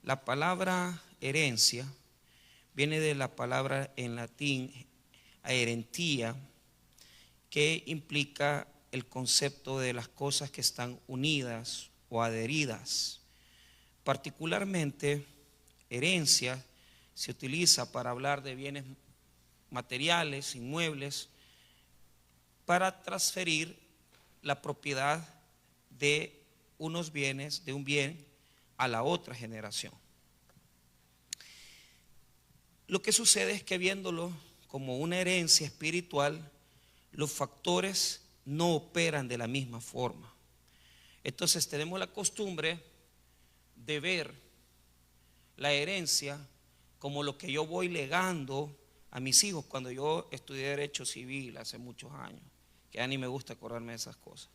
La palabra herencia viene de la palabra en latín herentia, que implica el concepto de las cosas que están unidas o adheridas. Particularmente, herencia se utiliza para hablar de bienes materiales, inmuebles, para transferir la propiedad de unos bienes, de un bien, a la otra generación. Lo que sucede es que viéndolo como una herencia espiritual, los factores no operan de la misma forma. Entonces tenemos la costumbre de ver la herencia como lo que yo voy legando a mis hijos. Cuando yo estudié Derecho Civil hace muchos años, que ya ni me gusta acordarme de esas cosas,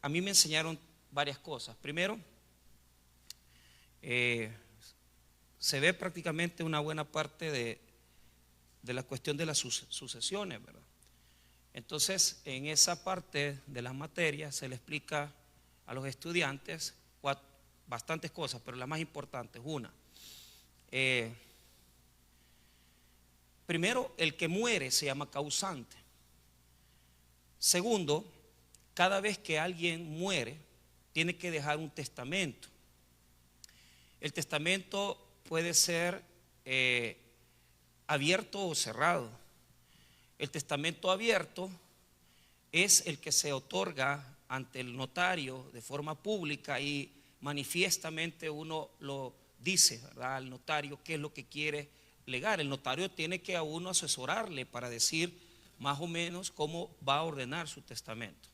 a mí me enseñaron varias cosas. Primero, se ve prácticamente una buena parte de la cuestión de las sucesiones, ¿verdad? Entonces, en esa parte de las materias se le explica a los estudiantes bastantes cosas, pero la más importante es una. Primero, el que muere se llama causante. Segundo, cada vez que alguien muere, tiene que dejar un testamento. El testamento puede ser abierto o cerrado. El testamento abierto es el que se otorga ante el notario de forma pública y manifiestamente uno lo dice, ¿verdad?, al notario qué es lo que quiere legar. El notario tiene que a uno asesorarle para decir más o menos cómo va a ordenar su testamento.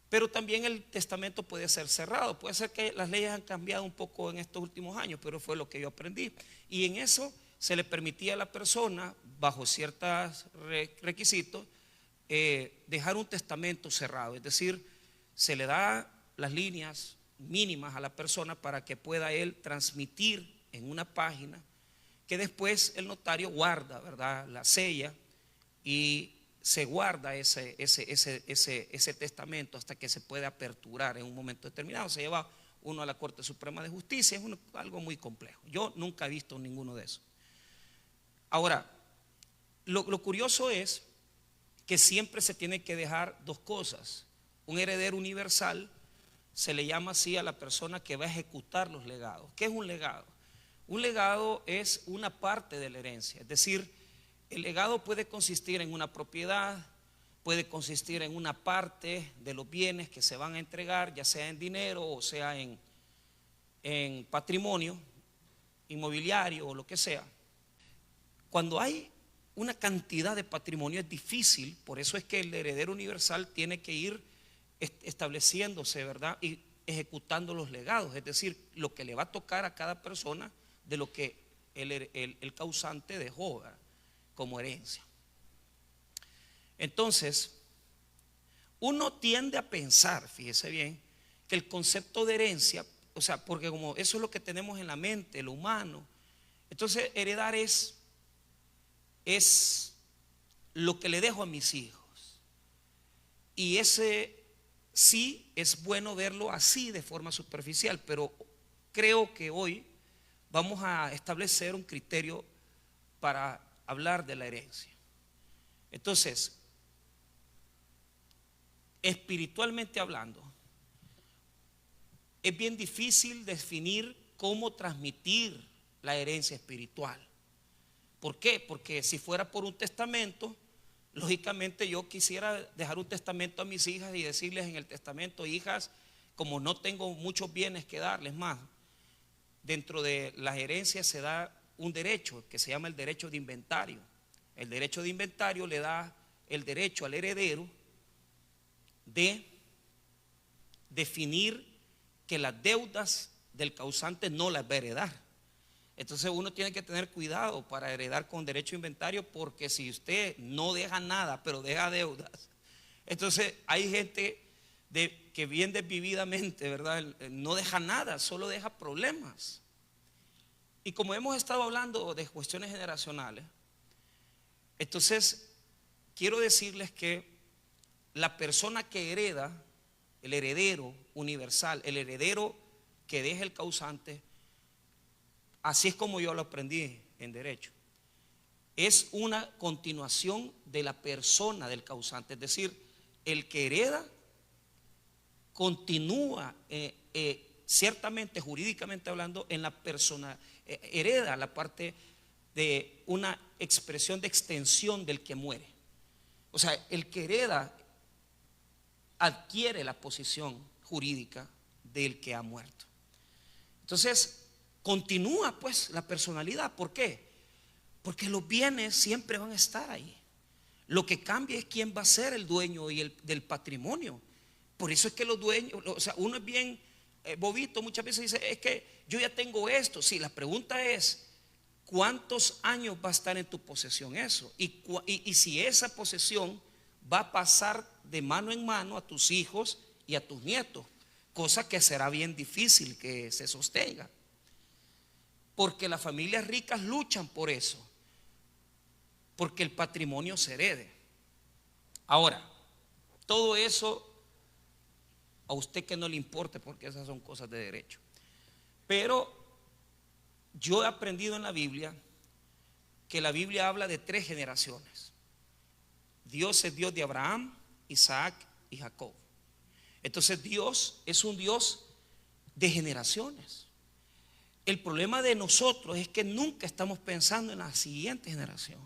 Pero también el testamento puede ser cerrado. Puede ser que las leyes han cambiado un poco en estos últimos años, pero fue lo que yo aprendí. Y en eso se le permitía a la persona, bajo ciertos requisitos, dejar un testamento cerrado. Es decir, se le da las líneas mínimas a la persona para que pueda él transmitir en una página que después el notario guarda, ¿verdad?, la sella, y se guarda ese testamento hasta que se puede aperturar en un momento determinado. Se lleva uno a la Corte Suprema de Justicia. Es algo muy complejo. Yo nunca he visto ninguno de esos. Ahora, lo curioso es que siempre se tiene que dejar dos cosas. Un heredero universal se le llama así a la persona que va a ejecutar los legados. ¿Qué es un legado? Un legado es una parte de la herencia. Es decir, el legado puede consistir en una propiedad, puede consistir en una parte de los bienes que se van a entregar, ya sea en dinero o sea en patrimonio inmobiliario o lo que sea. Cuando hay una cantidad de patrimonio es difícil, por eso es que el heredero universal tiene que ir estableciéndose, ¿verdad?, y ejecutando los legados, es decir, lo que le va a tocar a cada persona de lo que el causante dejó, ¿verdad?, como herencia. Entonces, uno tiende a pensar, fíjese bien, que el concepto de herencia, o sea, porque como eso es lo que tenemos en la mente, lo humano, entonces heredar es lo que le dejo a mis hijos. Y ese sí es bueno verlo así de forma superficial, pero creo que hoy vamos a establecer un criterio para hablar de la herencia. Entonces, espiritualmente hablando, es bien difícil definir cómo transmitir la herencia espiritual. ¿Por qué? Porque si fuera por un testamento, lógicamente yo quisiera dejar un testamento a mis hijas y decirles en el testamento: hijas, como no tengo muchos bienes que darles más, dentro de las herencias se da un derecho que se llama el derecho de inventario. El derecho de inventario le da el derecho al heredero de definir que las deudas del causante no las va a heredar. Entonces uno tiene que tener cuidado para heredar con derecho de inventario, porque si usted no deja nada pero deja deudas, entonces hay gente que bien desvividamente, ¿verdad?, no deja nada, solo deja problemas. Y como hemos estado hablando de cuestiones generacionales, entonces quiero decirles que la persona que hereda, el heredero universal, el heredero que deje el causante, así es como yo lo aprendí en derecho, es una continuación de la persona del causante. Es decir, el que hereda continúa ciertamente, jurídicamente hablando, en la persona, hereda la parte de una expresión de extensión del que muere. O sea, el que hereda adquiere la posición jurídica del que ha muerto. Entonces, continúa pues la personalidad. ¿Por qué? Porque los bienes siempre van a estar ahí. Lo que cambia es quién va a ser el dueño del patrimonio. Por eso es que los dueños, o sea, uno es bien bobito, muchas veces dice, es que yo ya tengo esto. Sí, la pregunta es, ¿cuántos años va a estar en tu posesión eso? Y si esa posesión va a pasar de mano en mano a tus hijos y a tus nietos, cosa que será bien difícil que se sostenga, porque las familias ricas luchan por eso, porque el patrimonio se herede. Ahora, todo eso a usted que no le importe, porque esas son cosas de derecho, pero yo he aprendido en la Biblia que la Biblia habla de 3 generaciones. Dios es Dios de Abraham, Isaac y Jacob. Entonces Dios es un Dios de generaciones. El problema de nosotros es que nunca estamos pensando en la siguiente generación.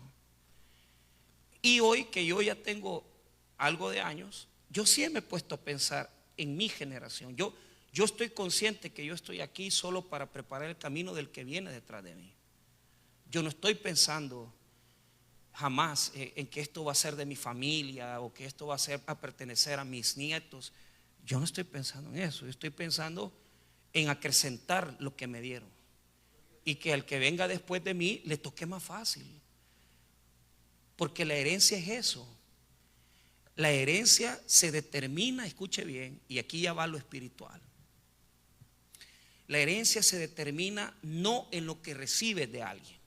Y hoy que yo ya tengo algo de años, yo sí me he puesto a pensar en mi generación. Yo estoy consciente que yo estoy aquí solo para preparar el camino del que viene detrás de mí. Yo no estoy pensando jamás en que esto va a ser de mi familia o que esto va a pertenecer a mis nietos. Yo no estoy pensando en eso. Yo estoy pensando en acrecentar lo que me dieron y que al que venga después de mí le toque más fácil, porque la herencia es eso. La herencia se determina, escuche bien, y aquí ya va lo espiritual. La herencia se determina no en lo que recibes de alguien.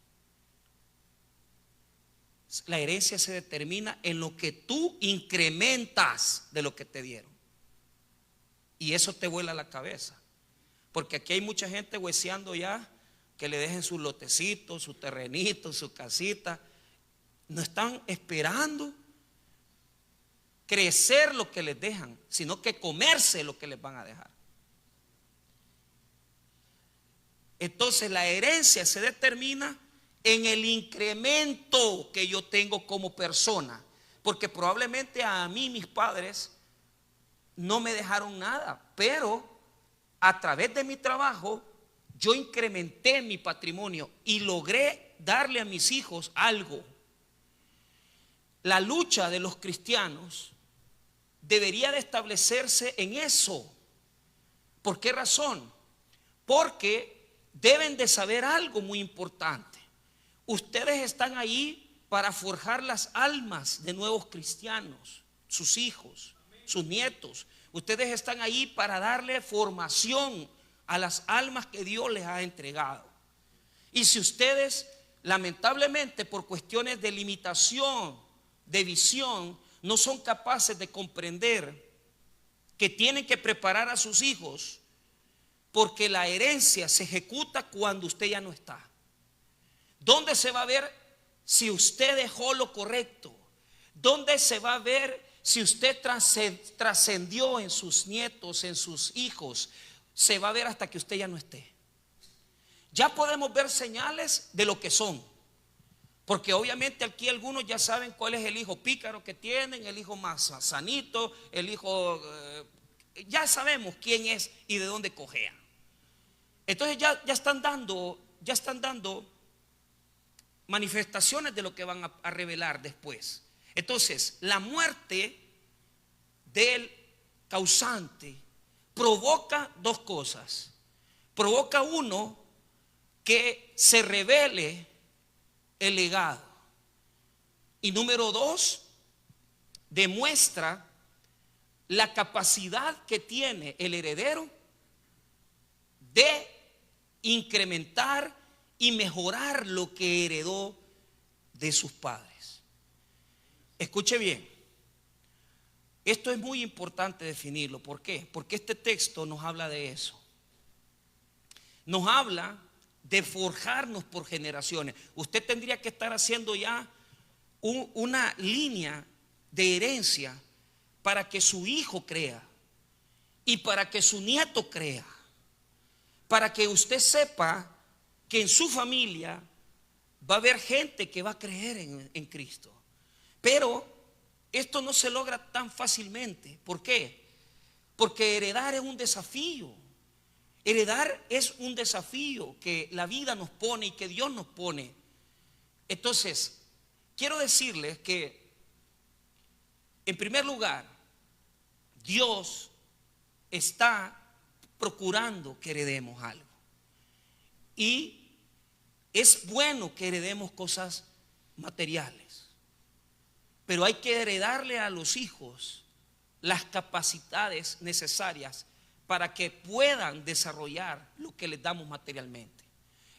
La herencia se determina en lo que tú incrementas de lo que te dieron. Y eso te vuela la cabeza, porque aquí hay mucha gente hueseando ya que le dejen sus lotecitos, su terrenito, su casita. No están esperando crecer lo que les dejan, sino que comerse lo que les van a dejar. Entonces la herencia se determina en el incremento que yo tengo como persona, porque probablemente a mí mis padres no me dejaron nada, pero a través de mi trabajo yo incrementé mi patrimonio y logré darle a mis hijos algo. La lucha de los cristianos debería de establecerse en eso. ¿Por qué razón? Porque deben de saber algo muy importante. Ustedes están ahí para forjar las almas de nuevos cristianos, sus hijos, sus nietos. Ustedes están ahí para darle formación a las almas que Dios les ha entregado. Y si ustedes, lamentablemente, por cuestiones de limitación, de visión, no son capaces de comprender que tienen que preparar a sus hijos, porque la herencia se ejecuta cuando usted ya no está. ¿Dónde se va a ver si usted dejó lo correcto? ¿Dónde se va a ver si usted trascendió en sus nietos, en sus hijos? Se va a ver hasta que usted ya no esté. Ya podemos ver señales de lo que son, porque obviamente aquí algunos ya saben cuál es el hijo pícaro que tienen, el hijo más sanito, el hijo, ya sabemos quién es y de dónde cojea. Entonces ya están dando manifestaciones de lo que van a revelar después. Entonces, la muerte del causante provoca 2 cosas. Provoca, uno, que se revele el legado. Y número 2, demuestra la capacidad que tiene el heredero de incrementar y mejorar lo que heredó de sus padres. Escuche bien, esto es muy importante definirlo. ¿Por qué? Porque este texto nos habla de eso. nos habla de forjarnos por generaciones. Usted tendría que estar haciendo ya una línea de herencia para que su hijo crea y para que su nieto crea, para que usted sepa que en su familia va a haber gente que va a creer en Cristo. Pero esto no se logra tan fácilmente. ¿Por qué? Porque heredar es un desafío. Heredar es un desafío que la vida nos pone y que Dios nos pone. Entonces, quiero decirles que, en primer lugar, Dios está procurando que heredemos algo. Y es bueno que heredemos cosas materiales, pero hay que heredarle a los hijos las capacidades necesarias para que puedan desarrollar lo que les damos materialmente.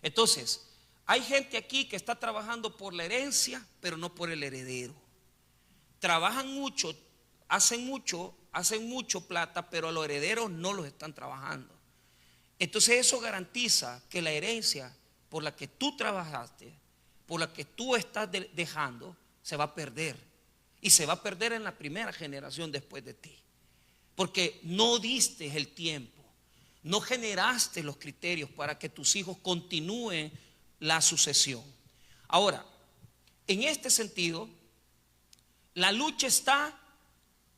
Entonces, hay gente aquí que está trabajando por la herencia, pero no por el heredero. Trabajan mucho, hacen mucho plata, pero a los herederos no los están trabajando. Entonces eso garantiza que la herencia por la que tú trabajaste, por la que tú estás dejando, se va a perder. Y se va a perder en la primera generación después de ti. Porque no diste el tiempo, no generaste los criterios para que tus hijos continúen la sucesión. Ahora, en este sentido, la lucha está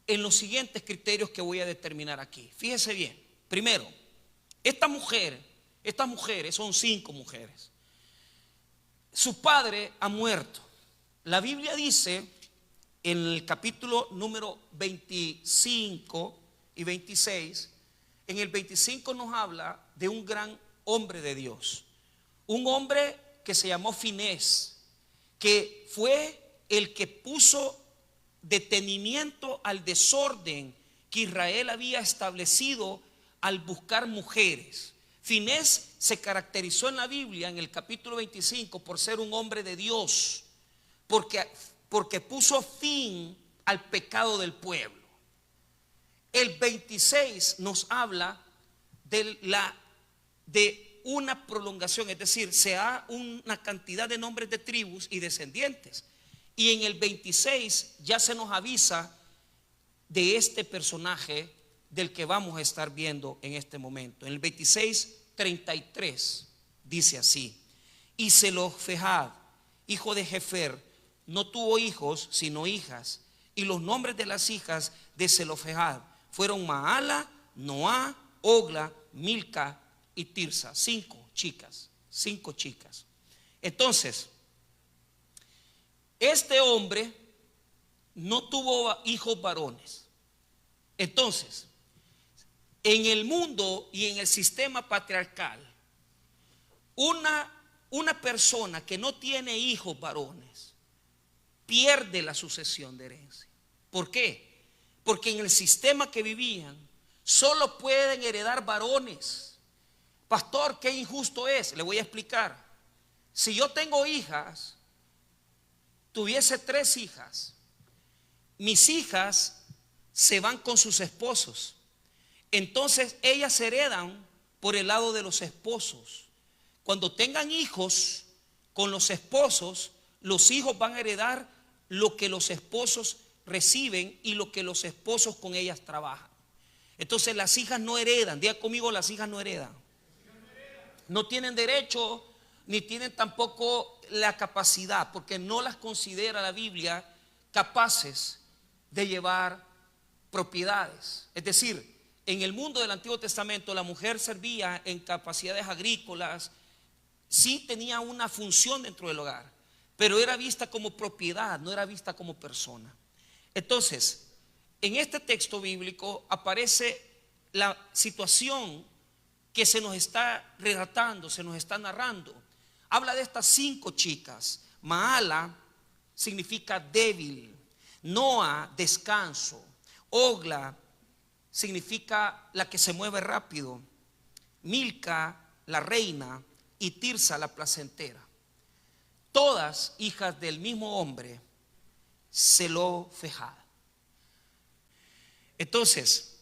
en los siguientes criterios que voy a determinar aquí. Fíjese bien. Primero, estas mujeres son 5 mujeres. Su padre ha muerto. La Biblia dice en el capítulo número 25 y 26, en el 25 nos habla de un gran hombre de Dios, un hombre que se llamó Finés, que fue el que puso detenimiento al desorden que Israel había establecido al buscar mujeres. Finés se caracterizó en la Biblia en el capítulo 25 por ser un hombre de Dios, porque puso fin al pecado del pueblo. El 26 nos habla de una prolongación, es decir, se da una cantidad de nombres de tribus y descendientes. Y en el 26 ya se nos avisa de este personaje del que vamos a estar viendo en este momento. En el 26:33 dice así: y Zelofehad, hijo de Jefer, no tuvo hijos sino hijas, y los nombres de las hijas de Zelofehad fueron Maala, Noá, Ogla, Milca y Tirsa. 5 chicas. Entonces, este hombre no tuvo hijos varones. Entonces, en el mundo y en el sistema patriarcal, una persona que no tiene hijos varones pierde la sucesión de herencia. ¿Por qué? Porque en el sistema que vivían solo pueden heredar varones. Pastor, qué injusto es. Le voy a explicar. Si yo tengo hijas, tuviese 3 hijas, mis hijas se van con sus esposos. Entonces ellas heredan por el lado de los esposos. Cuando tengan hijos con los esposos, los hijos van a heredar lo que los esposos reciben y lo que los esposos con ellas trabajan. Entonces las hijas no heredan. Diga conmigo, las hijas no heredan. No tienen derecho ni tienen tampoco la capacidad, porque no las considera la Biblia capaces de llevar propiedades. Es decir, en el mundo del Antiguo Testamento la mujer servía en capacidades agrícolas, sí tenía una función dentro del hogar, pero era vista como propiedad, no era vista como persona. Entonces, en este texto bíblico aparece la situación que se nos está relatando, se nos está narrando. Habla de estas 5 chicas. Maala significa débil, Noa, descanso, Ogla significa la que se mueve rápido, Milca, la reina, y Tirsa, la placentera. Todas hijas del mismo hombre, Zelofehad. Entonces,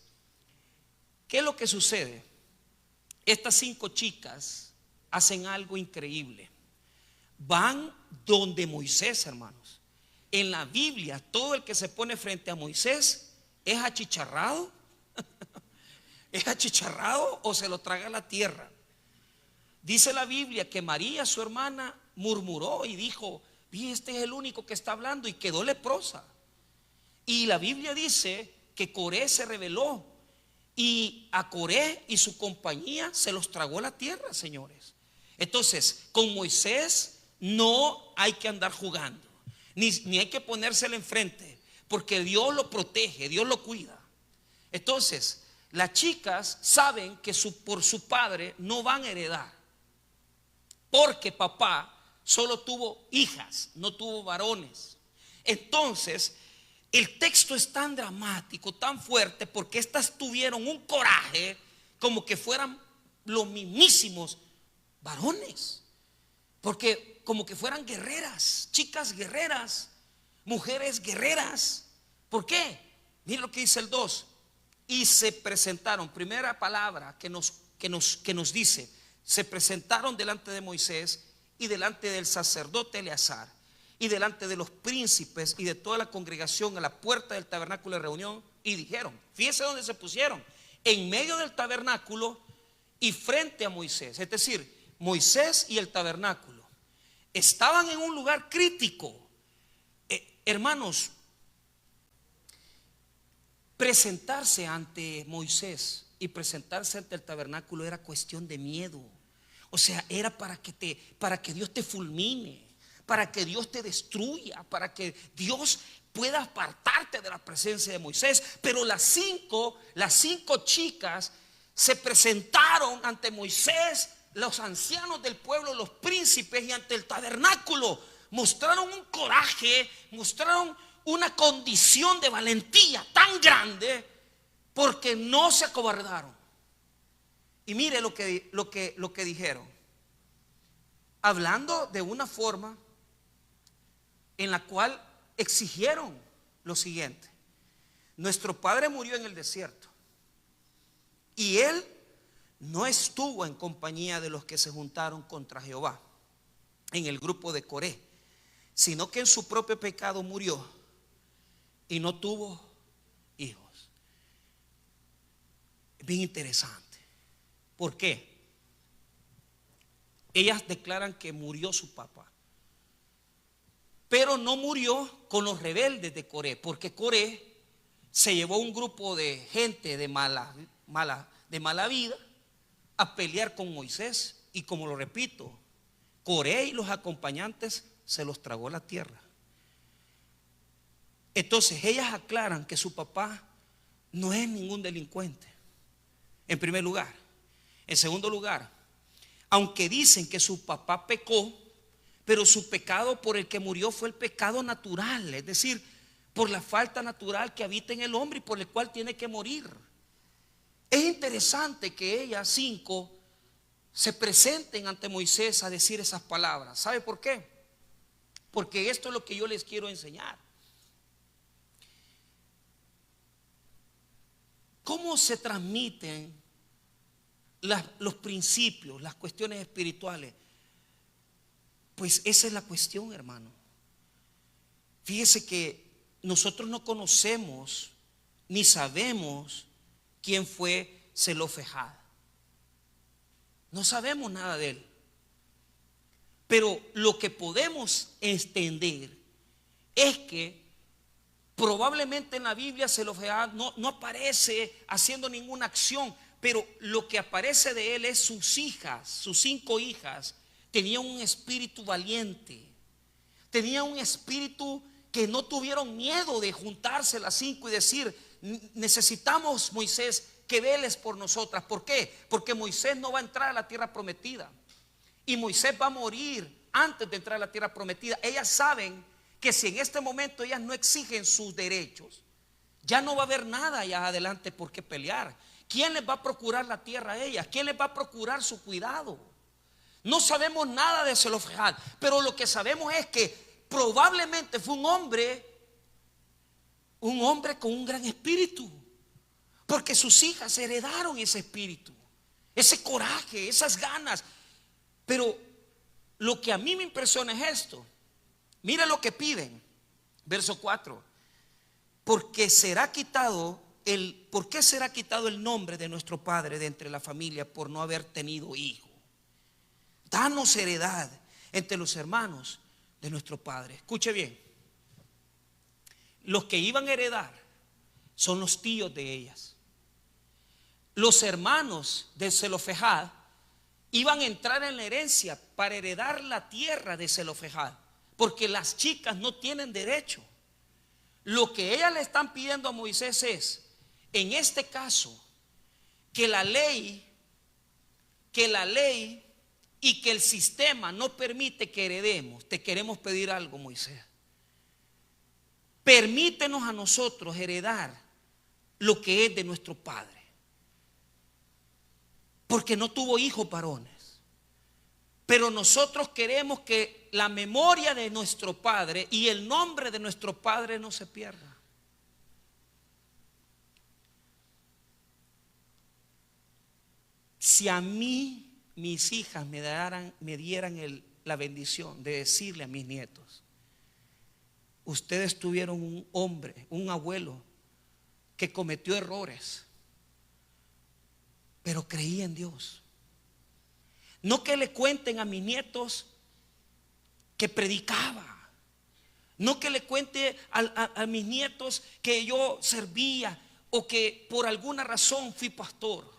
¿qué es lo que sucede? estas 5 chicas hacen algo increíble. Van donde Moisés, hermanos. En la Biblia, todo el que se pone frente a Moisés es achicharrado. ¿Es achicharrado o se lo traga la tierra? Dice la Biblia que María, su hermana, murmuró y dijo: y este es el único que está hablando, y quedó leprosa. Y la Biblia dice que Coré se rebeló, y a Coré y su compañía se los tragó la tierra, señores. Entonces, con Moisés no hay que andar jugando, ni hay que ponérselo enfrente, porque Dios lo protege, Dios lo cuida. Entonces, las chicas saben que por su padre no van a heredar, porque papá solo tuvo hijas, no tuvo varones. Entonces, el texto es tan dramático, tan fuerte, porque estas tuvieron un coraje como que fueran los mismísimos varones, porque como que fueran guerreras, chicas guerreras, mujeres guerreras. ¿Por qué? Miren lo que dice el 2. Y se presentaron, primera palabra que nos dice, se presentaron delante de Moisés y delante del sacerdote Eleazar y delante de los príncipes y de toda la congregación a la puerta del tabernáculo de reunión, y dijeron, fíjense dónde se pusieron: en medio del tabernáculo y frente a Moisés. Es decir, Moisés y el tabernáculo estaban en un lugar crítico. Hermanos, presentarse ante Moisés y presentarse ante el tabernáculo era cuestión de miedo. O sea, era para que Dios te fulmine, para que Dios te destruya, para que Dios pueda apartarte de la presencia de Moisés. Pero las cinco chicas se presentaron ante Moisés, los ancianos del pueblo, los príncipes, y ante el tabernáculo mostraron un coraje, mostraron una condición de valentía tan grande, porque no se acobardaron. Y mire lo que dijeron, hablando de una forma en la cual exigieron lo siguiente: nuestro padre murió en el desierto, y él no estuvo en compañía de los que se juntaron contra Jehová en el grupo de Coré, sino que en su propio pecado murió y no tuvo hijos. Bien interesante. ¿Por qué? Ellas declaran que murió su papá, pero no murió con los rebeldes de Coré, porque Coré se llevó un grupo de gente de mala vida a pelear con Moisés, y como lo repito, Coré y los acompañantes se los tragó la tierra. Entonces ellas aclaran que su papá no es ningún delincuente, en primer lugar. En segundo lugar, aunque dicen que su papá pecó, pero su pecado por el que murió fue el pecado natural, es decir, por la falta natural que habita en el hombre y por el cual tiene que morir. Es interesante que ellas 5 se presenten ante Moisés a decir esas palabras. ¿Sabe por qué? Porque esto es lo que yo les quiero enseñar. ¿Cómo se transmiten los principios, las cuestiones espirituales? Pues esa es la cuestión, hermano. Fíjese que nosotros no conocemos ni sabemos quién fue Zelofehad. No sabemos nada de él. Pero lo que podemos entender es que probablemente en la Biblia Zelofehad no aparece haciendo ninguna acción, pero lo que aparece de él es sus hijas, sus 5 hijas. Tenían un espíritu valiente, tenían un espíritu que no tuvieron miedo de juntarse las 5 y decir: necesitamos, Moisés, que veles por nosotras. ¿Por qué? Porque Moisés no va a entrar a la tierra prometida, y Moisés va a morir antes de entrar a la tierra prometida. Ellas saben que si en este momento ellas no exigen sus derechos, ya no va a haber nada allá adelante por qué pelear. ¿Quién les va a procurar la tierra a ellas? ¿Quién les va a procurar su cuidado? No sabemos nada de Zelofehad, pero lo que sabemos es que probablemente fue un hombre con un gran espíritu, porque sus hijas heredaron ese espíritu. ese coraje, esas ganas. Pero lo que a mí me impresiona es esto. Mira lo que piden, verso 4. ¿Por qué será quitado el nombre de nuestro padre de entre la familia por no haber tenido hijo? Danos heredad entre los hermanos de nuestro padre. Escuche bien. Los que iban a heredar son los tíos de ellas. Los hermanos de Zelofejad iban a entrar en la herencia para heredar la tierra de Zelofejad, porque las chicas no tienen derecho. Lo que ellas le están pidiendo a Moisés es, en este caso, que la ley y que el sistema no permite que heredemos. Te queremos pedir algo, Moisés. Permítenos a nosotros heredar lo que es de nuestro padre, porque no tuvo hijos varones. Pero nosotros queremos que la memoria de nuestro padre y el nombre de nuestro padre no se pierda. Si a mí mis hijas me dieran la bendición de decirle a mis nietos: ustedes tuvieron un hombre, un abuelo que cometió errores, pero creía en Dios. No que le cuenten a mis nietos que predicaba, no que le cuente a mis nietos que yo servía o que por alguna razón fui pastor.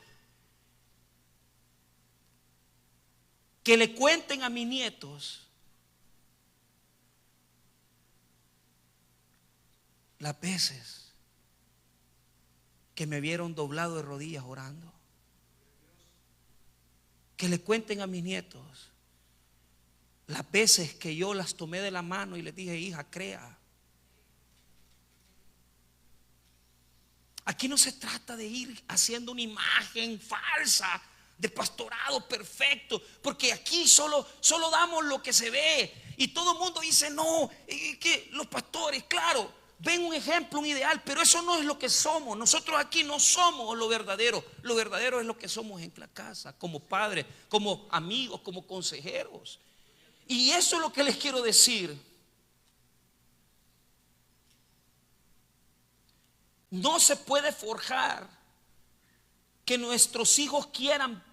Que le cuenten a mis nietos las veces que me vieron doblado de rodillas orando. Que le cuenten a mis nietos las veces que yo las tomé de la mano y les dije: hija, crea. Aquí no se trata de ir haciendo una imagen falsa de pastorado perfecto, porque aquí solo damos lo que se ve, y todo el mundo dice: no, que los pastores, claro, ven un ejemplo, un ideal, pero eso no es lo que somos. Nosotros aquí no somos lo verdadero es lo que somos en la casa, como padres, como amigos, como consejeros. Y eso es lo que les quiero decir. No se puede forjar que nuestros hijos quieran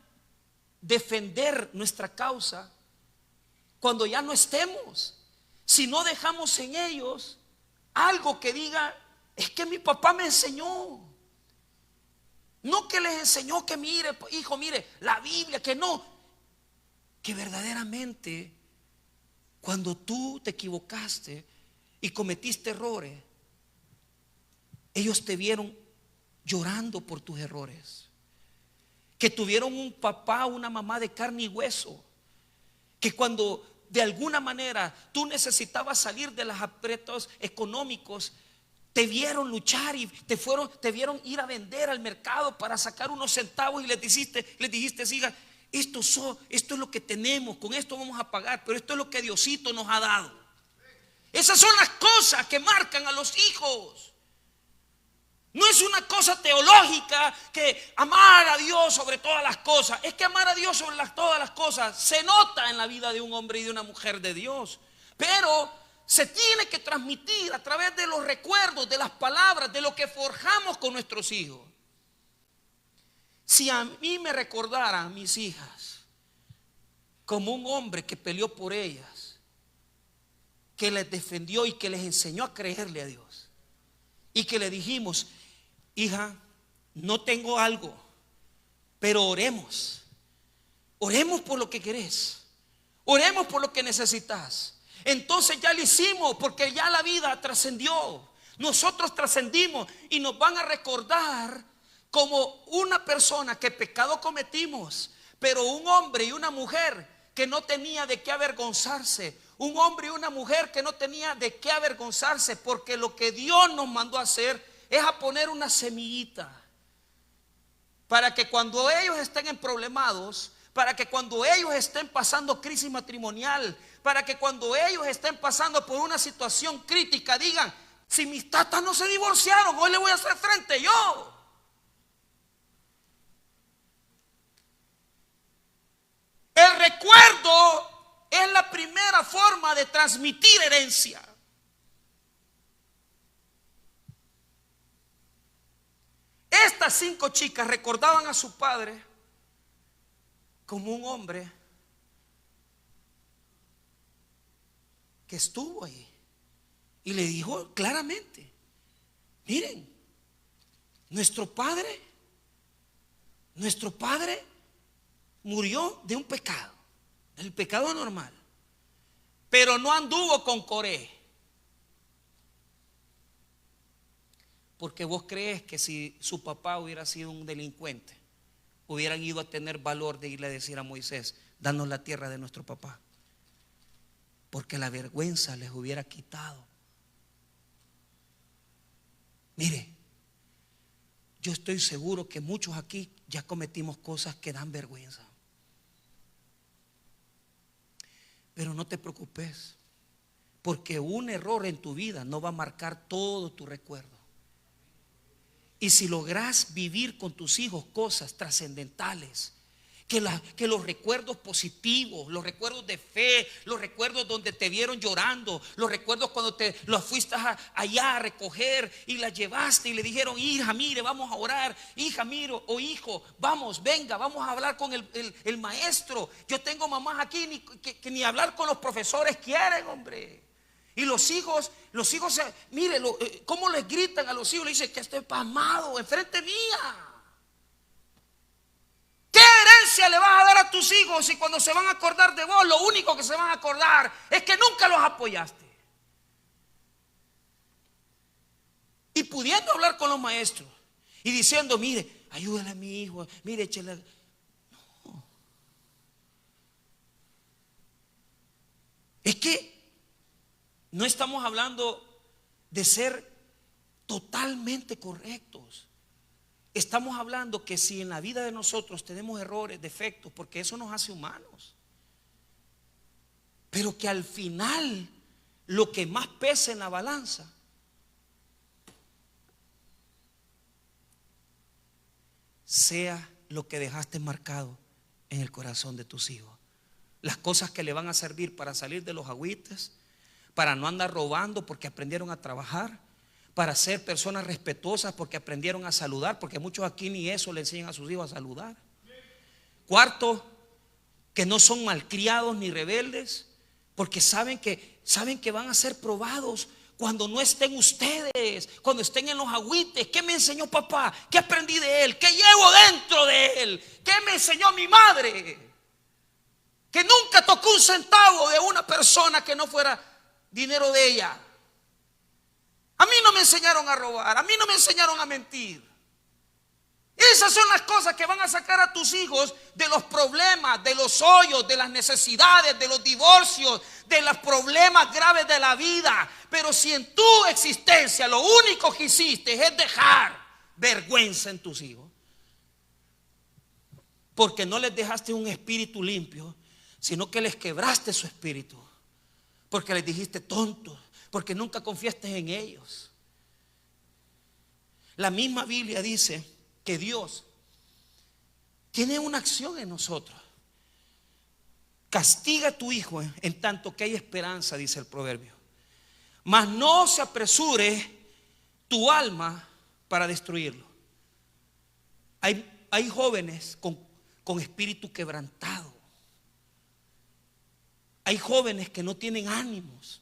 defender nuestra causa cuando ya no estemos, si no dejamos en ellos algo que diga: es que mi papá me enseñó. No que les enseñó que mire, hijo, mire la Biblia, que no, que verdaderamente cuando tú te equivocaste y cometiste errores, ellos te vieron llorando por tus errores, que tuvieron un papá, una mamá de carne y hueso, que cuando de alguna manera tú necesitabas salir de los aprietos económicos, te vieron luchar y te vieron ir a vender al mercado para sacar unos centavos, y les dijiste: hija, esto es lo que tenemos, con esto vamos a pagar, pero esto es lo que Diosito nos ha dado. Esas son las cosas que marcan a los hijos. No es una cosa teológica que amar a Dios sobre todas las cosas. Es que amar a Dios sobre todas las cosas se nota en la vida de un hombre y de una mujer de Dios, pero se tiene que transmitir a través de los recuerdos, de las palabras, de lo que forjamos con nuestros hijos. Si a mí me recordaran mis hijas como un hombre que peleó por ellas, que les defendió y que les enseñó a creerle a Dios, y que le dijimos: hija, no tengo algo, pero oremos por lo que querés, oremos por lo que necesitas. Entonces ya lo hicimos, porque ya la vida trascendió, nosotros trascendimos, y nos van a recordar como una persona que pecado cometimos, pero un hombre y una mujer que no tenía de qué avergonzarse, un hombre y una mujer que no tenía de qué avergonzarse, porque lo que Dios nos mandó a hacer es a poner una semillita para que cuando ellos estén en problemados, para que cuando ellos estén pasando crisis matrimonial, para que cuando ellos estén pasando por una situación crítica, digan: si mis tatas no se divorciaron, hoy le voy a hacer frente yo. El recuerdo es la primera forma de transmitir herencia. Estas 5 chicas recordaban a su padre como un hombre que estuvo ahí y le dijo claramente: miren, nuestro padre murió de un pecado, el pecado normal, pero no anduvo con Coré. Porque vos crees que si su papá hubiera sido un delincuente, hubieran ido a tener valor de irle a decir a Moisés: danos la tierra de nuestro papá, porque la vergüenza les hubiera quitado. Mire, yo estoy seguro que muchos aquí ya cometimos cosas que dan vergüenza. Pero no te preocupes, porque un error en tu vida no va a marcar todo tu recuerdo. Y si logras vivir con tus hijos cosas trascendentales, que los recuerdos positivos, los recuerdos de fe, los recuerdos donde te vieron llorando, los recuerdos cuando te los fuiste allá a recoger y la llevaste y le dijeron: hija, mire, vamos a orar, hija, mire, o hijo, vamos, venga, vamos a hablar con el maestro. Yo tengo mamás aquí que ni hablar con los profesores quieren, hombre. Y los hijos, mire, cómo les gritan a los hijos, le dicen: que estoy pasmado enfrente mía. ¿Qué herencia le vas a dar a tus hijos si cuando se van a acordar de vos, lo único que se van a acordar es que nunca los apoyaste? Y pudiendo hablar con los maestros y diciendo: mire, ayúdale a mi hijo, mire, échale. No. Es que no estamos hablando de ser totalmente correctos. Estamos hablando que si en la vida de nosotros tenemos errores, defectos, porque eso nos hace humanos, pero que al final lo que más pesa en la balanza sea lo que dejaste marcado en el corazón de tus hijos. Las cosas que le van a servir para salir de los agüites, para no andar robando porque aprendieron a trabajar, para ser personas respetuosas porque aprendieron a saludar, porque muchos aquí ni eso le enseñan a sus hijos a saludar. Cuarto, que no son malcriados ni rebeldes, porque saben que van a ser probados cuando no estén ustedes, cuando estén en los agüites. ¿Qué me enseñó papá? ¿Qué aprendí de él? ¿Qué llevo dentro de él? ¿Qué me enseñó mi madre? Que nunca tocó un centavo de una persona que no fuera dinero de ella. A mí no me enseñaron a robar, a mí no me enseñaron a mentir. Esas son las cosas que van a sacar a tus hijos de los problemas, de los hoyos, de las necesidades, de los divorcios, de los problemas graves de la vida. Pero si en tu existencia lo único que hiciste es dejar vergüenza en tus hijos, porque no les dejaste un espíritu limpio, sino que les quebraste su espíritu, porque les dijiste tontos, porque nunca confiaste en ellos. La misma Biblia dice que Dios tiene una acción en nosotros. Castiga a tu hijo en tanto que hay esperanza, dice el proverbio. Mas no se apresure tu alma para destruirlo. Hay jóvenes con espíritu quebrantado. Hay jóvenes que no tienen ánimos.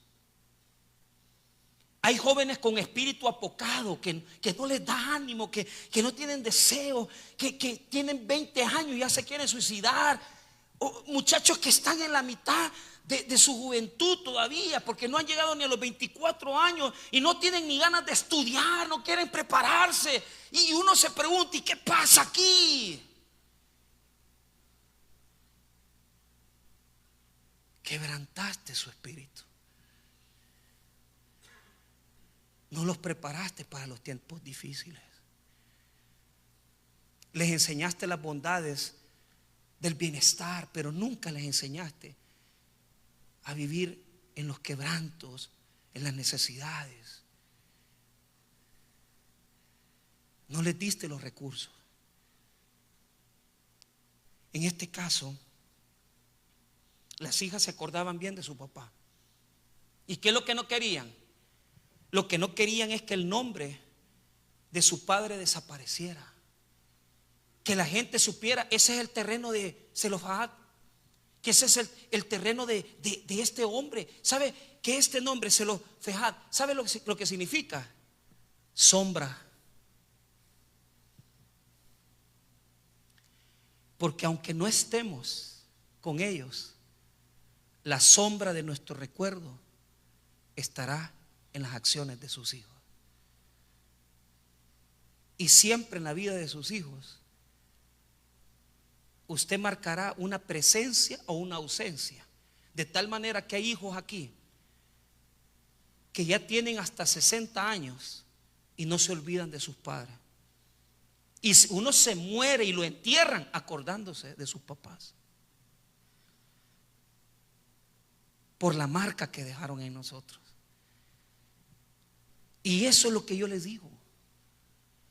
Hay jóvenes con espíritu apocado que no les da ánimo, que no tienen deseo, que tienen 20 años y ya se quieren suicidar. O muchachos que están en la mitad de su juventud todavía, porque no han llegado ni a los 24 años y no tienen ni ganas de estudiar, no quieren prepararse. Y uno se pregunta: ¿y qué pasa aquí? Quebrantaste su espíritu. No los preparaste para los tiempos difíciles. Les enseñaste las bondades del bienestar, pero nunca les enseñaste a vivir en los quebrantos, en las necesidades. No les diste los recursos. En este caso, Las hijas se acordaban bien de su papá. ¿Y qué es lo que no querían? Lo que no querían es que el nombre de su padre desapareciera. Que la gente supiera, ese es el terreno de Zelofehad, que ese es el terreno de este hombre. ¿Sabe que este nombre Zelofehad, sabe lo que significa? Sombra. Porque aunque no estemos con ellos, la sombra de nuestro recuerdo estará en las acciones de sus hijos. Y siempre en la vida de sus hijos usted marcará una presencia o una ausencia. De tal manera que hay hijos aquí que ya tienen hasta 60 años y no se olvidan de sus padres. Y uno se muere y lo entierran acordándose de sus papás, por la marca que dejaron en nosotros. Y eso es lo que yo les digo.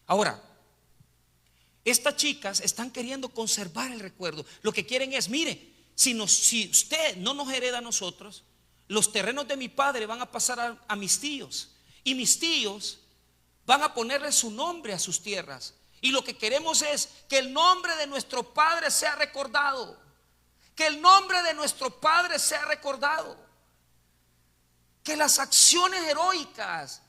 Ahora, estas chicas están queriendo conservar el recuerdo. Lo que quieren es, mire, si usted no nos hereda a nosotros, los terrenos de mi padre van a pasar a mis tíos, y mis tíos van a ponerle su nombre a sus tierras. Y lo que queremos es que el nombre de nuestro padre sea recordado. Que el nombre de nuestro padre sea recordado. Que las acciones heroicas,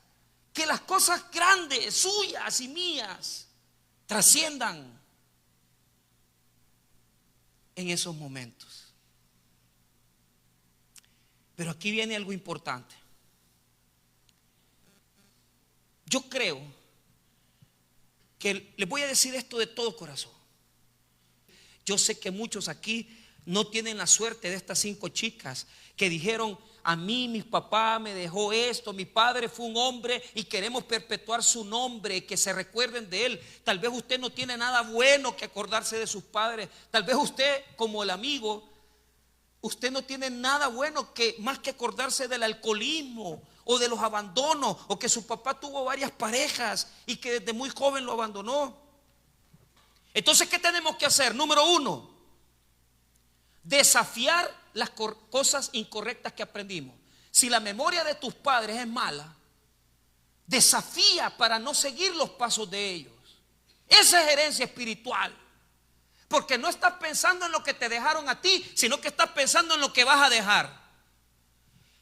que las cosas grandes, suyas y mías, trasciendan en esos momentos. Pero aquí viene algo importante. Yo creo que les voy a decir esto de todo corazón. Yo sé que muchos aquí no tienen la suerte de estas 5 chicas que dijeron: a mí mi papá me dejó esto, mi padre fue un hombre y queremos perpetuar su nombre, que se recuerden de él. Tal vez usted no tiene nada bueno que acordarse de sus padres. Tal vez usted, como el amigo, usted no tiene nada bueno que más que acordarse del alcoholismo o de los abandonos, o que su papá tuvo varias parejas y que desde muy joven lo abandonó. Entonces, ¿qué tenemos que hacer? Número 1, desafiar las cosas incorrectas que aprendimos. Si la memoria de tus padres es mala, desafía para no seguir los pasos de ellos. Esa es herencia espiritual. Porque no estás pensando en lo que te dejaron a ti, sino que estás pensando en lo que vas a dejar.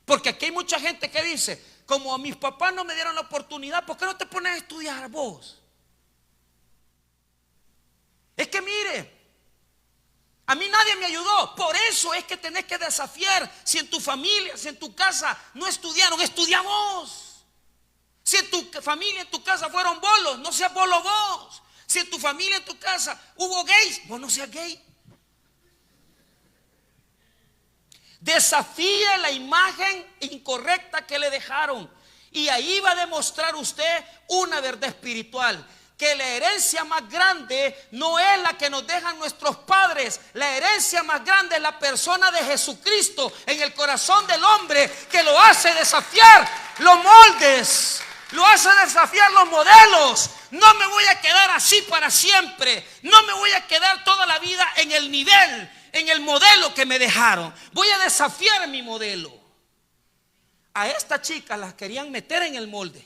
Porque aquí hay mucha gente que dice: como a mis papás no me dieron la oportunidad, ¿por qué no te pones a estudiar vos? Es que mire, a mí nadie me ayudó. Por eso es que tenés que desafiar. Si en tu familia, si en tu casa no estudiaron, estudia vos. Si en tu familia, en tu casa fueron bolos, no seas bolo vos. Si en tu familia, en tu casa hubo gays, vos no seas gay. Desafíe la imagen incorrecta que le dejaron, y ahí va a demostrar usted una verdad espiritual: que la herencia más grande no es la que nos dejan nuestros padres. La herencia más grande es la persona de Jesucristo en el corazón del hombre, que lo hace desafiar los moldes, lo hace desafiar los modelos. No me voy a quedar así para siempre. No me voy a quedar toda la vida en el nivel, en el modelo que me dejaron. Voy a desafiar mi modelo. A estas chicas las querían meter en el molde.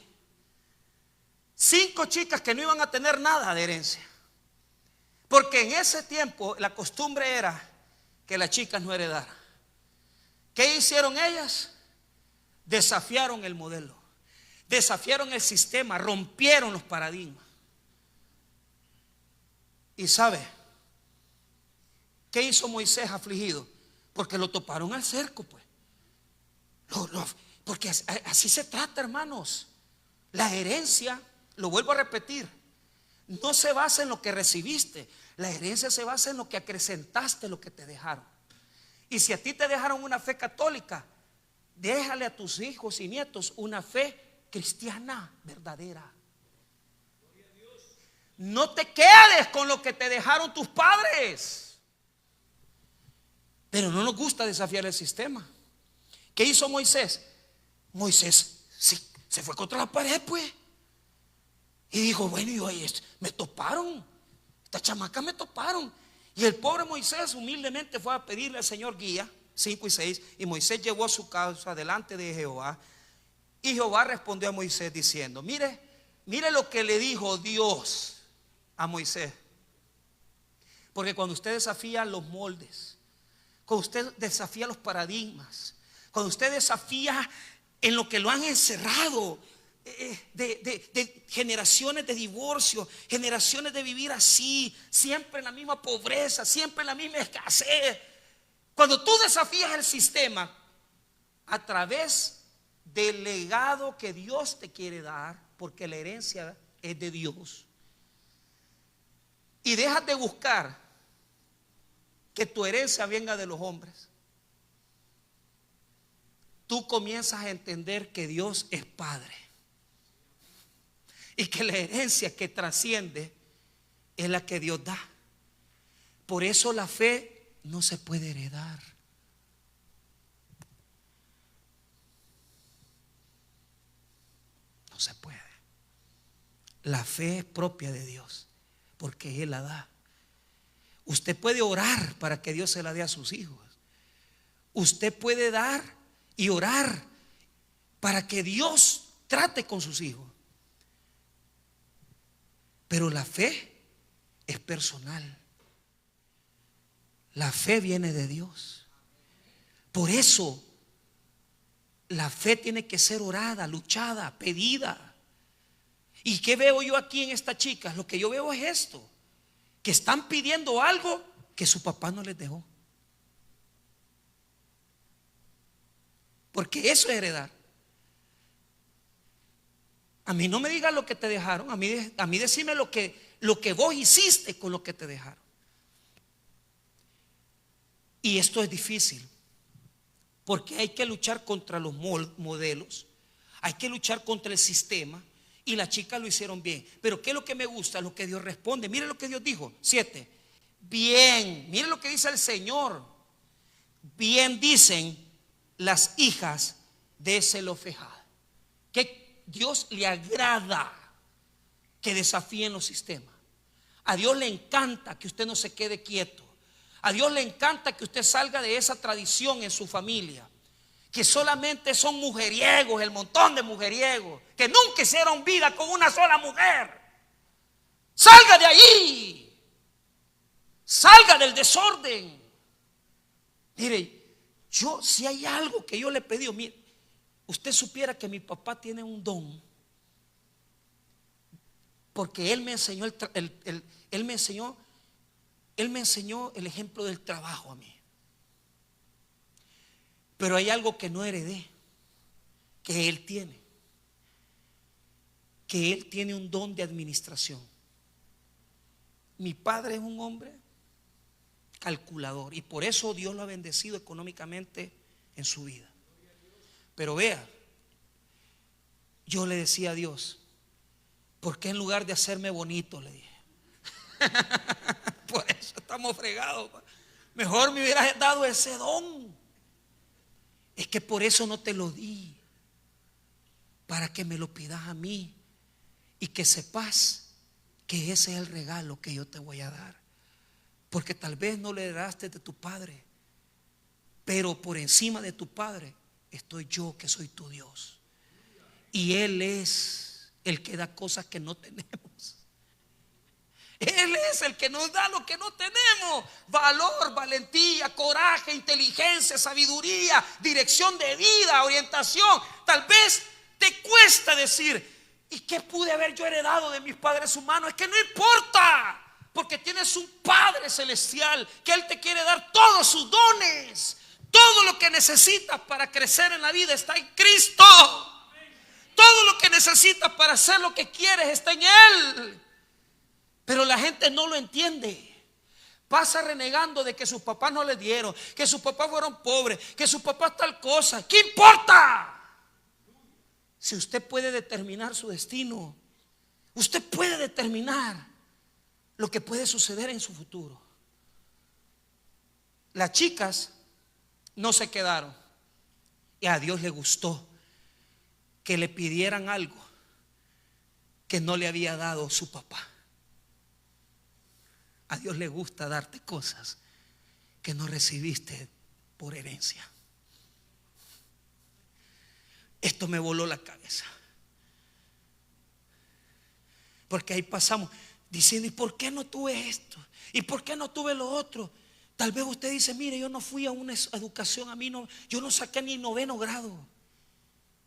5 chicas que no iban a tener nada de herencia, porque en ese tiempo la costumbre era que las chicas no heredaran. ¿Qué hicieron ellas? Desafiaron el modelo, desafiaron el sistema, rompieron los paradigmas. Y ¿sabe qué hizo Moisés afligido? Porque lo toparon al cerco, pues. Porque así se trata, hermanos. La herencia, lo vuelvo a repetir, no se basa en lo que recibiste. La herencia se basa en lo que acrecentaste, lo que te dejaron. Y si a ti te dejaron una fe católica, déjale a tus hijos y nietos una fe cristiana verdadera. No te quedes con lo que te dejaron tus padres. Pero no nos gusta desafiar el sistema. ¿Qué hizo Moisés? Moisés se fue contra la pared, pues. Y dijo: bueno, me toparon. Estas chamacas me toparon. Y el pobre Moisés humildemente fue a pedirle al Señor guía. 5 y 6. Y Moisés llevó su causa delante de Jehová. Y Jehová respondió a Moisés diciendo: mire lo que le dijo Dios a Moisés. Porque cuando usted desafía los moldes, cuando usted desafía los paradigmas, cuando usted desafía en lo que lo han encerrado, de generaciones de divorcio, generaciones de vivir así, siempre en la misma pobreza, siempre en la misma escasez. Cuando tú desafías el sistema a través del legado que Dios te quiere dar, porque la herencia es de Dios, y dejas de buscar que tu herencia venga de los hombres, tú comienzas a entender que Dios es Padre y que la herencia que trasciende es la que Dios da. Por eso la fe no se puede heredar. No se puede. La fe es propia de Dios, porque Él la da. Usted puede orar para que Dios se la dé a sus hijos. Usted puede dar y orar para que Dios trate con sus hijos. Pero la fe es personal. La fe viene de Dios. Por eso la fe tiene que ser orada, luchada, pedida. ¿Y qué veo yo aquí en estas chicas? Lo que yo veo es esto: que están pidiendo algo que su papá no les dejó. Porque eso es heredar. A mí no me digas lo que te dejaron, a mí decime lo que vos hiciste con lo que te dejaron. Y esto es difícil, porque hay que luchar contra los modelos, hay que luchar contra el sistema. Y las chicas lo hicieron bien. Pero ¿qué es lo que me gusta? Lo que Dios responde. Mire lo que Dios dijo. 7. Bien. Mire lo que dice el Señor. Bien dicen las hijas de Zelofejad. Que Dios le agrada que desafíen los sistemas. A Dios le encanta que usted no se quede quieto. A Dios le encanta que usted salga de esa tradición en su familia, que solamente son mujeriegos, el montón de mujeriegos, que nunca hicieron vida con una sola mujer. Salga de allí, salga del desorden. Mire, yo, si hay algo que yo le he pedido, mire, usted supiera que mi papá tiene un don, porque él me enseñó él me enseñó el ejemplo del trabajo a mí. Pero hay algo que no heredé, que él tiene. Que él tiene un don de administración. Mi padre es un hombre calculador, y por eso Dios lo ha bendecido económicamente en su vida. Pero vea, yo le decía a Dios: ¿por qué en lugar de hacerme bonito? Le dije. Por eso estamos fregados. Mejor me hubieras dado ese don. Es que por eso no te lo di, para que me lo pidas a mí y que sepas que ese es el regalo que yo te voy a dar. Porque tal vez no le heredaste de tu padre, pero por encima de tu padre estoy yo, que soy tu Dios, y Él es el que da cosas que no tenemos. Él es el que nos da lo que no tenemos: valor, valentía, coraje, inteligencia, sabiduría, dirección de vida, orientación. Tal vez te cuesta decir: ¿y qué pude haber yo heredado de mis padres humanos? Es que no importa, porque tienes un Padre celestial que Él te quiere dar todos sus dones. Todo lo que necesitas para crecer en la vida está en Cristo. Todo lo que necesitas para hacer lo que quieres está en Él. Pero la gente no lo entiende. Pasa renegando de que sus papás no le dieron, que sus papás fueron pobres, que sus papás tal cosa. ¿Qué importa? Si usted puede determinar su destino, usted puede determinar lo que puede suceder en su futuro. Las chicas no se quedaron, y a Dios le gustó que le pidieran algo que no le había dado su papá. A Dios le gusta darte cosas que no recibiste por herencia. Esto me voló la cabeza. Porque ahí pasamos diciendo, ¿y por qué no tuve esto? ¿Y por qué no tuve lo otro? Tal vez usted dice, mire, yo no fui a una educación, a mí no, yo no saqué ni 9º grado.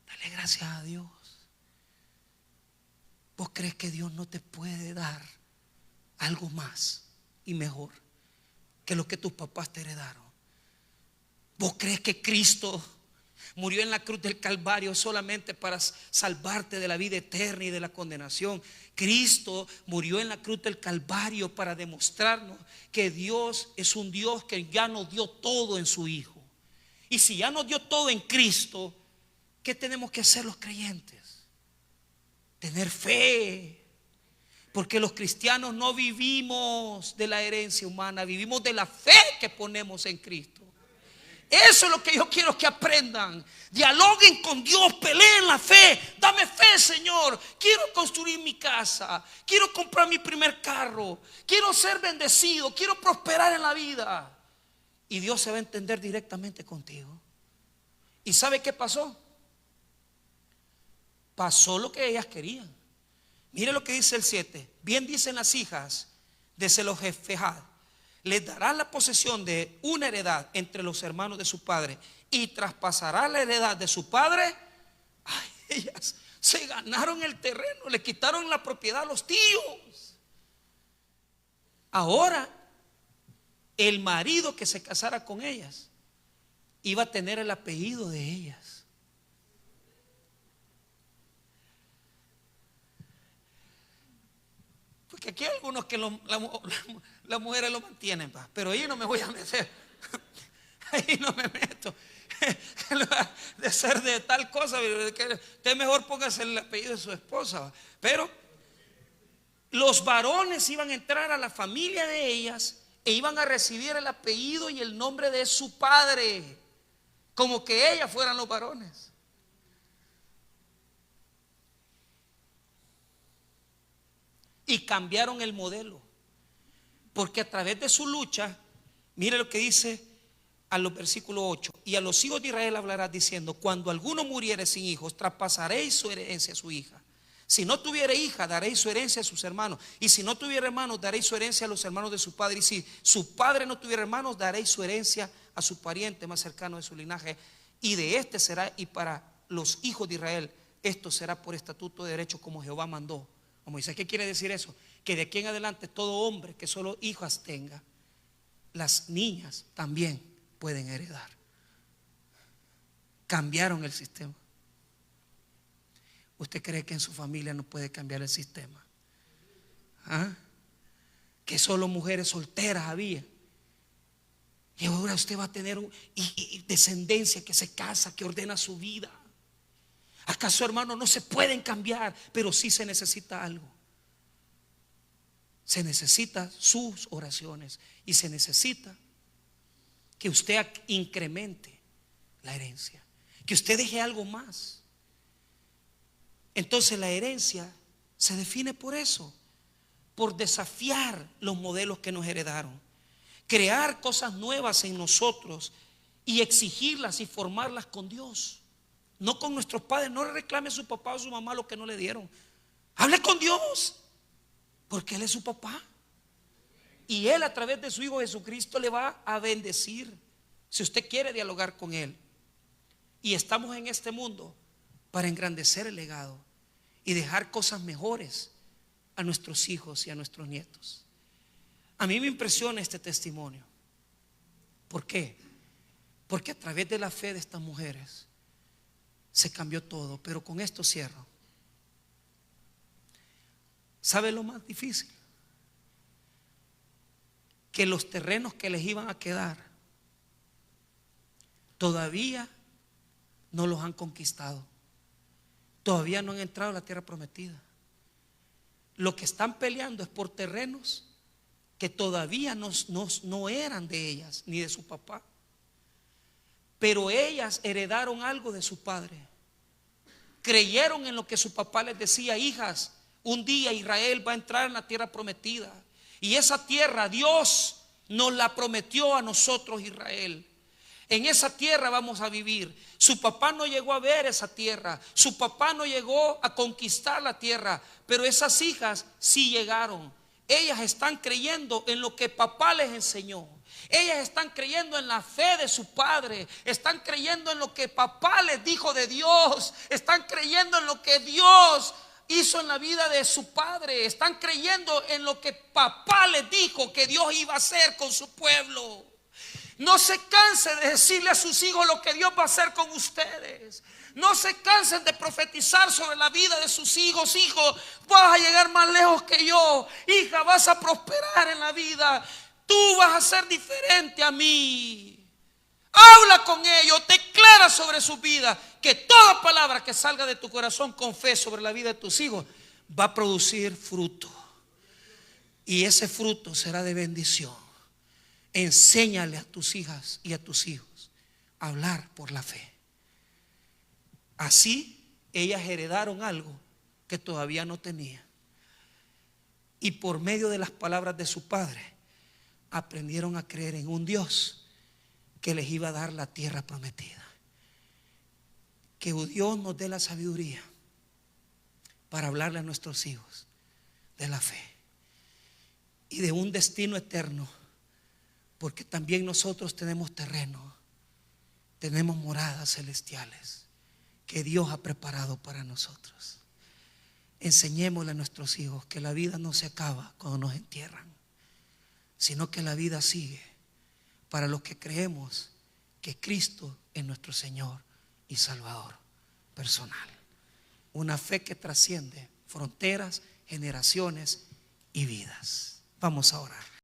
Dale gracias a Dios. ¿Vos crees que Dios no te puede dar algo más y mejor que lo que tus papás te heredaron? ¿Vos crees que Cristo murió en la cruz del Calvario solamente para salvarte de la vida eterna y de la condenación? Cristo murió en la cruz del Calvario para demostrarnos que Dios es un Dios que ya nos dio todo en su Hijo. Y si ya nos dio todo en Cristo, ¿qué tenemos que hacer los creyentes? Tener fe. Porque los cristianos no vivimos de la herencia humana, vivimos de la fe que ponemos en Cristo. Eso es lo que yo quiero que aprendan. Dialoguen con Dios, peleen la fe. Dame fe, Señor. Quiero construir mi casa, quiero comprar mi primer carro, quiero ser bendecido, quiero prosperar en la vida. Y Dios se va a entender directamente contigo. ¿Y sabe qué pasó? Pasó lo que ellas querían. Mire lo que dice el 7. Bien dicen las hijas de Zelofehad: les dará la posesión de una heredad entre los hermanos de su padre, y traspasará la heredad de su padre. Ay, ellas se ganaron el terreno, le quitaron la propiedad a los tíos. Ahora el marido que se casara con ellas iba a tener el apellido de ellas. Porque aquí hay algunos que las mujeres lo mantienen, pero ahí no me voy a meter. Ahí no me meto. De ser de tal cosa, usted mejor póngase el apellido de su esposa. Pero los varones iban a entrar a la familia de ellas e iban a recibir el apellido y el nombre de su padre, como que ellas fueran los varones. Y cambiaron el modelo, porque a través de su lucha, mire lo que dice a los versículos 8: y a los hijos de Israel hablarás diciendo, cuando alguno muriere sin hijos, traspasaréis su herencia a su hija. Si no tuviere hija, daréis su herencia a sus hermanos, y si no tuviere hermanos, daréis su herencia a los hermanos de su padre, y si su padre no tuviera hermanos, daréis su herencia a su pariente más cercano de su linaje. Y de este será, y para los hijos de Israel, esto será por estatuto de derecho, como Jehová mandó a Moisés. ¿Qué quiere decir eso? Que de aquí en adelante todo hombre que solo hijas tenga, las niñas también pueden heredar. Cambiaron el sistema. ¿Usted cree que en su familia no puede cambiar el sistema? ¿Ah? Que solo mujeres solteras había, y ahora usted va a tener descendencia que se casa, que ordena su vida. ¿Acaso, hermano, no se pueden cambiar? Pero sí se necesita algo. Se necesita sus oraciones, y se necesita que usted incremente la herencia, que usted deje algo más. Entonces la herencia se define por eso, por desafiar los modelos que nos heredaron, crear cosas nuevas en nosotros y exigirlas y formarlas con Dios. No con nuestros padres. No le reclame a su papá o a su mamá lo que no le dieron. Hable con Dios, porque Él es su papá, y Él a través de su Hijo Jesucristo le va a bendecir, si usted quiere dialogar con Él. Y estamos en este mundo para engrandecer el legado y dejar cosas mejores a nuestros hijos y a nuestros nietos. A mí me impresiona este testimonio. ¿Por qué? Porque a través de la fe de estas mujeres se cambió todo. Pero con esto cierro. ¿Sabe lo más difícil? Que los terrenos que les iban a quedar todavía no los han conquistado. Todavía no han entrado a la tierra prometida. Lo que están peleando es por terrenos que todavía no eran de ellas ni de su papá. Pero ellas heredaron algo de su padre. Creyeron en lo que su papá les decía: hijas, un día Israel va a entrar en la tierra prometida, y esa tierra Dios nos la prometió a nosotros, Israel. En esa tierra vamos a vivir. Su papá no llegó a ver esa tierra. Su papá no llegó a conquistar la tierra. Pero esas hijas sí llegaron. Ellas están creyendo en lo que papá les enseñó. Ellas están creyendo en la fe de su padre. Están creyendo en lo que papá les dijo de Dios. Están creyendo en lo que Dios hizo en la vida de su padre. Están creyendo en lo que papá les dijo que Dios iba a hacer con su pueblo. No se canse de decirle a sus hijos lo que Dios va a hacer con ustedes. No se cansen de profetizar sobre la vida de sus hijos. Hijo, vas a llegar más lejos que yo. Hija, vas a prosperar en la vida. Tú vas a ser diferente a mí. Habla con ellos, declara sobre su vida que toda palabra que salga de tu corazón con fe sobre la vida de tus hijos va a producir fruto. Y ese fruto será de bendición. Enséñale a tus hijas y a tus hijos a hablar por la fe. Así ellas heredaron algo que todavía no tenían. Y por medio de las palabras de su padre aprendieron a creer en un Dios que les iba a dar la tierra prometida. Que Dios nos dé la sabiduría para hablarle a nuestros hijos de la fe y de un destino eterno. Porque también nosotros tenemos terreno, tenemos moradas celestiales que Dios ha preparado para nosotros. Enseñémosle a nuestros hijos que la vida no se acaba cuando nos entierran, sino que la vida sigue para los que creemos que Cristo es nuestro Señor y Salvador personal. Una fe que trasciende fronteras, generaciones y vidas. Vamos a orar.